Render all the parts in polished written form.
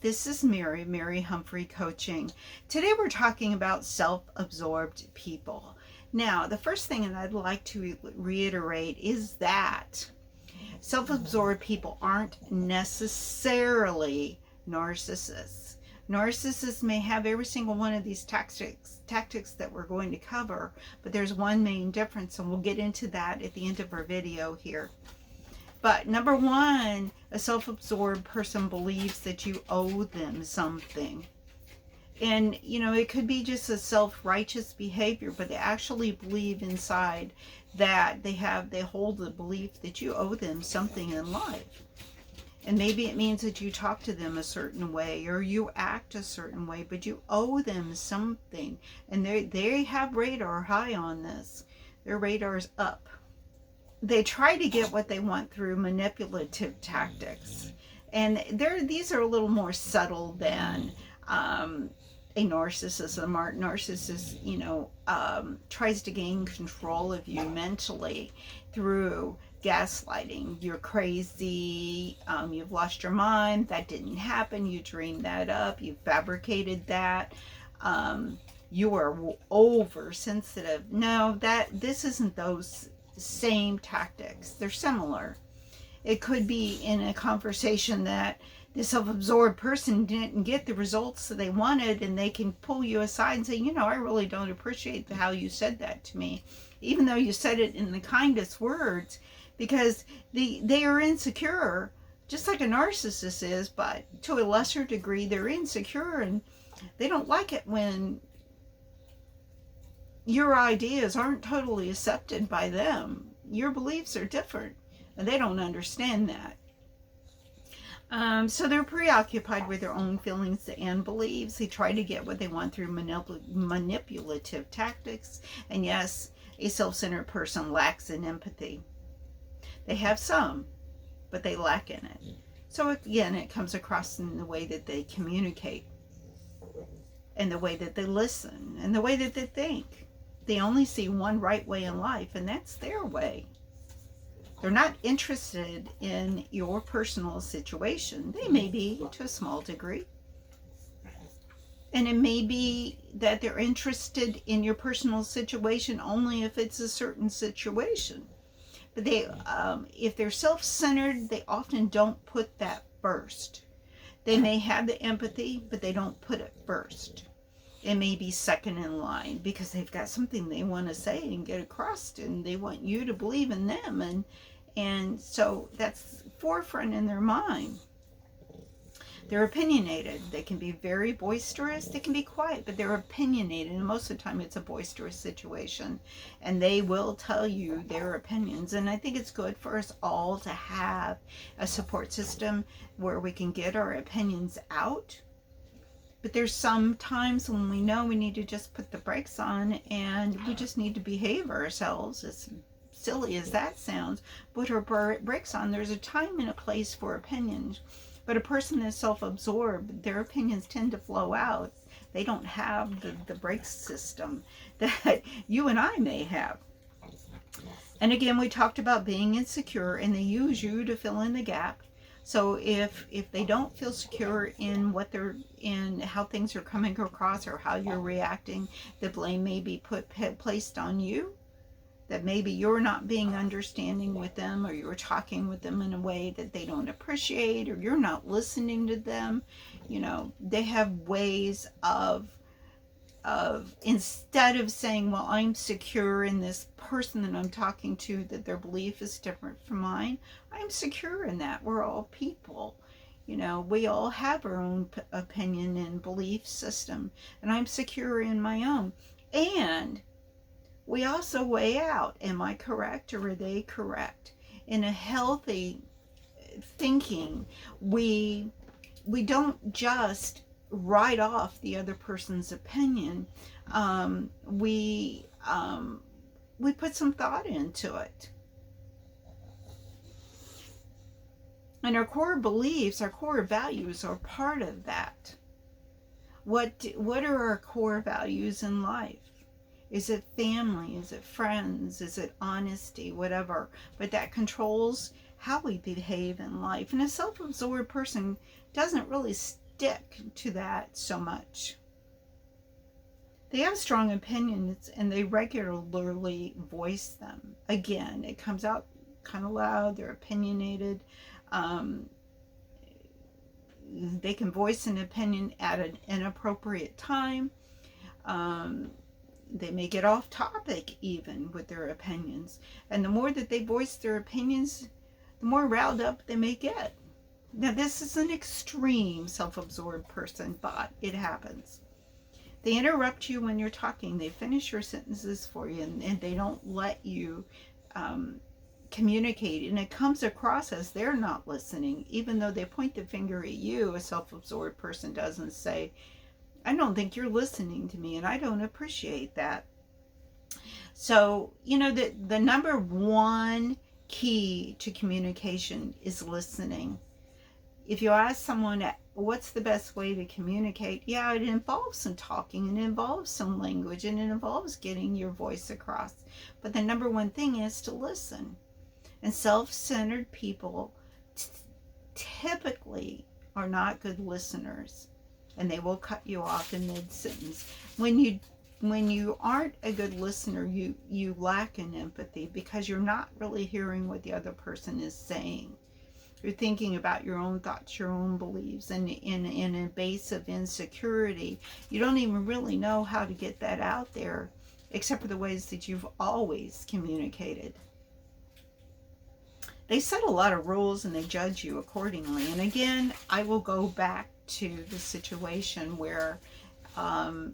this is Mary Humphrey Coaching. Today we're talking about self-absorbed people. Now, the first thing that I'd like to reiterate is that self-absorbed people aren't necessarily narcissists. Narcissists may have every single one of these tactics that we're going to cover, but there's one main difference, and we'll get into that at the end of our video here. But number one, a self-absorbed person believes that you owe them something. And, you know, it could be just a self-righteous behavior, but they actually believe inside that they hold the belief that you owe them something in life. And maybe it means that you talk to them a certain way or you act a certain way, but you owe them something. And they have radar high on this. Their radar's up. They try to get what they want through manipulative tactics. And these are a little more subtle than a narcissist. A narcissist, you know, tries to gain control of you mentally through gaslighting. You're crazy, you've lost your mind, that didn't happen, you dreamed that up, you fabricated that, you are oversensitive. No, this isn't those same tactics. They're similar. It could be in a conversation that the self-absorbed person didn't get the results that they wanted, and they can pull you aside and say, you know, I really don't appreciate how you said that to me, even though you said it in the kindest words, because they are insecure, just like a narcissist is, but to a lesser degree. They're insecure and they don't like it when your ideas aren't totally accepted by them. Your beliefs are different, and they don't understand that. So they're preoccupied with their own feelings and beliefs. They try to get what they want through manipulative tactics. And yes, a self-centered person lacks in empathy. They have some, but they lack in it. So again, it comes across in the way that they communicate, and the way that they listen, and the way that they think. They only see one right way in life, and that's their way. They're not interested in your personal situation. They may be to a small degree. And it may be that they're interested in your personal situation only if it's a certain situation. But if they're self-centered, they often don't put that first. They may have the empathy, but they don't put it first. It may be second in line because they've got something they want to say and get across, and they want you to believe in them, and so that's forefront in their mind. They're opinionated. They can be very boisterous. They can be quiet, but they're opinionated, and most of the time it's a boisterous situation, and they will tell you their opinions. And I think it's good for us all to have a support system where we can get our opinions out. But there's some times when we know we need to just put the brakes on, and we just need to behave ourselves, as silly as that sounds. Put our brakes on. There's a time and a place for opinions. But a person that's self-absorbed, their opinions tend to flow out. They don't have the brake system that you and I may have. And again, we talked about being insecure, and they use you to fill in the gap. So if they don't feel secure in how things are coming across or how you're reacting, the blame may be placed on you. That maybe you're not being understanding with them, or you're talking with them in a way that they don't appreciate, or you're not listening to them. You know, they have ways of instead of saying, well, I'm secure in this person that I'm talking to, that their belief is different from mine. I'm secure in that. We're all people. You know, we all have our own opinion and belief system, and I'm secure in my own. And we also weigh out, am I correct or are they correct? In a healthy thinking, we don't just write off the other person's opinion. We put some thought into it. And our core beliefs, our core values are part of that. What are our core values in life? Is it family? Is it friends? Is it honesty? Whatever. But that controls how we behave in life. And a self-absorbed person doesn't really stick to that so much. They have strong opinions and they regularly voice them. Again, it comes out kind of loud, they're opinionated. They can voice an opinion at an inappropriate time. They may get off topic even with their opinions. And the more that they voice their opinions, the more riled up they may get. Now, this is an extreme self-absorbed person, but it happens. They interrupt you when you're talking. They finish your sentences for you, and they don't let you communicate. And it comes across as they're not listening, even though they point the finger at you. A self-absorbed person doesn't say, I don't think you're listening to me, and I don't appreciate that. So, the number one key to communication is listening. If you ask someone, what's the best way to communicate? Yeah, it involves some talking, and it involves some language, and it involves getting your voice across. But the number one thing is to listen. And self-centered people typically are not good listeners, and they will cut you off in mid-sentence. When you aren't a good listener, you lack in empathy because you're not really hearing what the other person is saying. You're thinking about your own thoughts, your own beliefs, and in a base of insecurity, you don't even really know how to get that out there, except for the ways that you've always communicated. They set a lot of rules and they judge you accordingly. And again, I will go back to the situation where,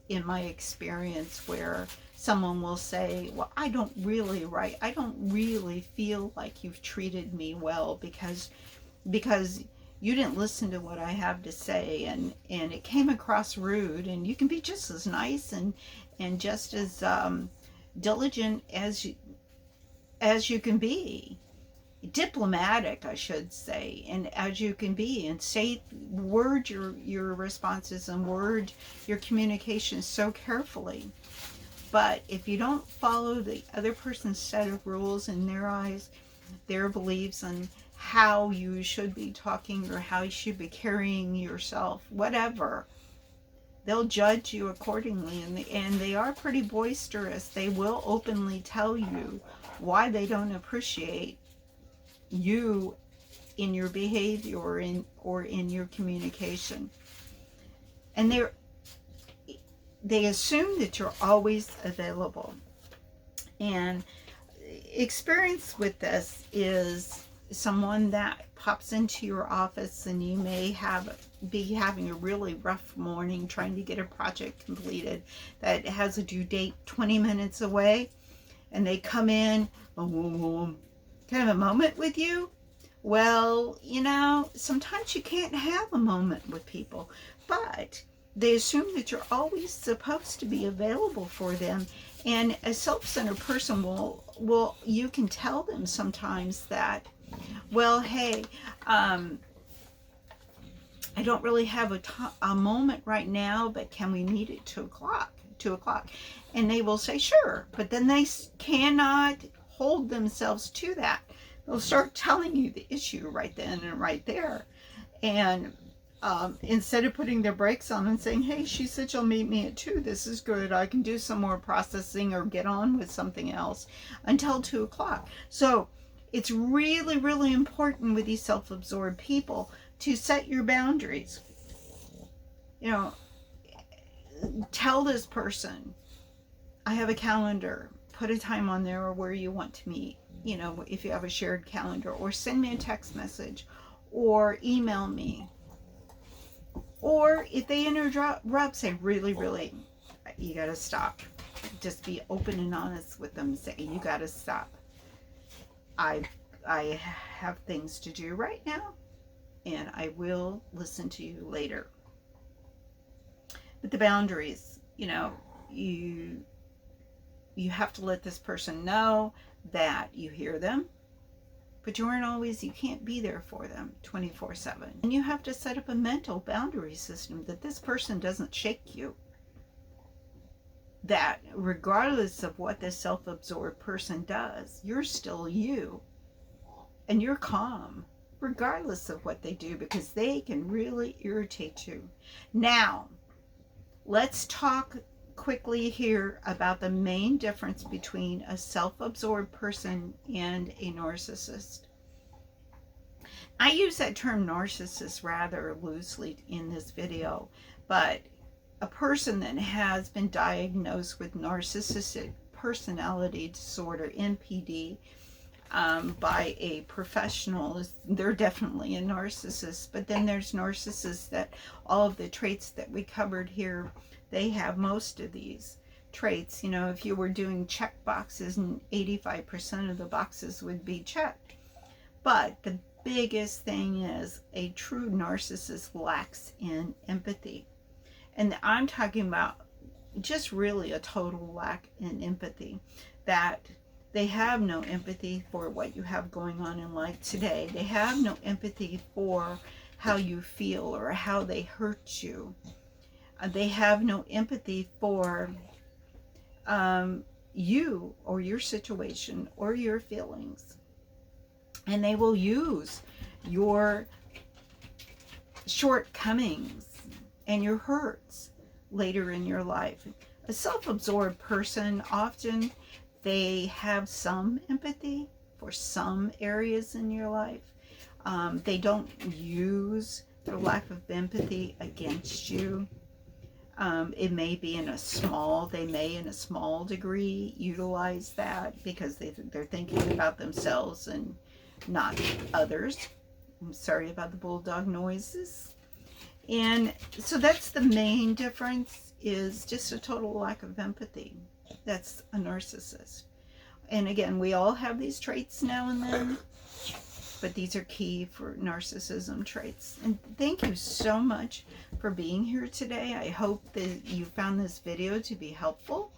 in my experience, where someone will say, well, I don't really feel like you've treated me well because you didn't listen to what I have to say, and it came across rude. And you can be just as nice and just as diligent as you can be, diplomatic, I should say, and as you can be, and word your responses and word your communication so carefully. But if you don't follow the other person's set of rules in their eyes, their beliefs, and how you should be talking or how you should be carrying yourself, whatever, they'll judge you accordingly. And they are pretty boisterous. They will openly tell you why they don't appreciate you in your behavior or in your communication. And they assume that you're always available. And experience with this is someone that pops into your office, and you may be having a really rough morning trying to get a project completed that has a due date 20 minutes away, and they come in, kind of a moment with you. Well, sometimes you can't have a moment with people, but they assume that you're always supposed to be available for them. And a self-centered person will you can tell them sometimes that, well, hey, I don't really have a moment right now, but can we meet at 2 o'clock? And they will say, sure, but then they cannot hold themselves to that. They'll start telling you the issue right then and right there. And instead of putting their brakes on and saying, hey, she said she'll meet me at 2, this is good, I can do some more processing or get on with something else until 2 o'clock. So it's really, really important with these self-absorbed people to set your boundaries. Tell this person, I have a calendar, put a time on there or where you want to meet, if you have a shared calendar, or send me a text message or email me. Or if they interrupt, say, really, really, you got to stop. Just be open and honest with them. Say, you got to stop. I have things to do right now, and I will listen to you later. But the boundaries, you have to let this person know that you hear them, but you can't be there for them 24/7. And you have to set up a mental boundary system that this person doesn't shake you. That regardless of what this self-absorbed person does, you're still you. And you're calm. regardless of what they do, because they can really irritate you. Now, let's talk quickly here about the main difference between a self-absorbed person and a narcissist. I use that term narcissist rather loosely in this video, but a person that has been diagnosed with narcissistic personality disorder, NPD, by a professional, they're definitely a narcissist. But then there's narcissists that all of the traits that we covered here, they have most of these traits. You know, if you were doing check boxes, and 85% of the boxes would be checked. But the biggest thing is a true narcissist lacks in empathy. And I'm talking about just really a total lack in empathy, that they have no empathy for what you have going on in life today. They have no empathy for how you feel or how they hurt you. They have no empathy for you or your situation or your feelings. And they will use your shortcomings and your hurts later in your life. A self-absorbed person, often they have some empathy for some areas in your life. They don't use their lack of empathy against you. It may be in a small degree utilize that because they're thinking about themselves and not others. I'm sorry about the bulldog noises. And so that's the main difference, is just a total lack of empathy. That's a narcissist. And again, we all have these traits now and then, but these are key for narcissism traits. And thank you so much for being here today. I hope that you found this video to be helpful.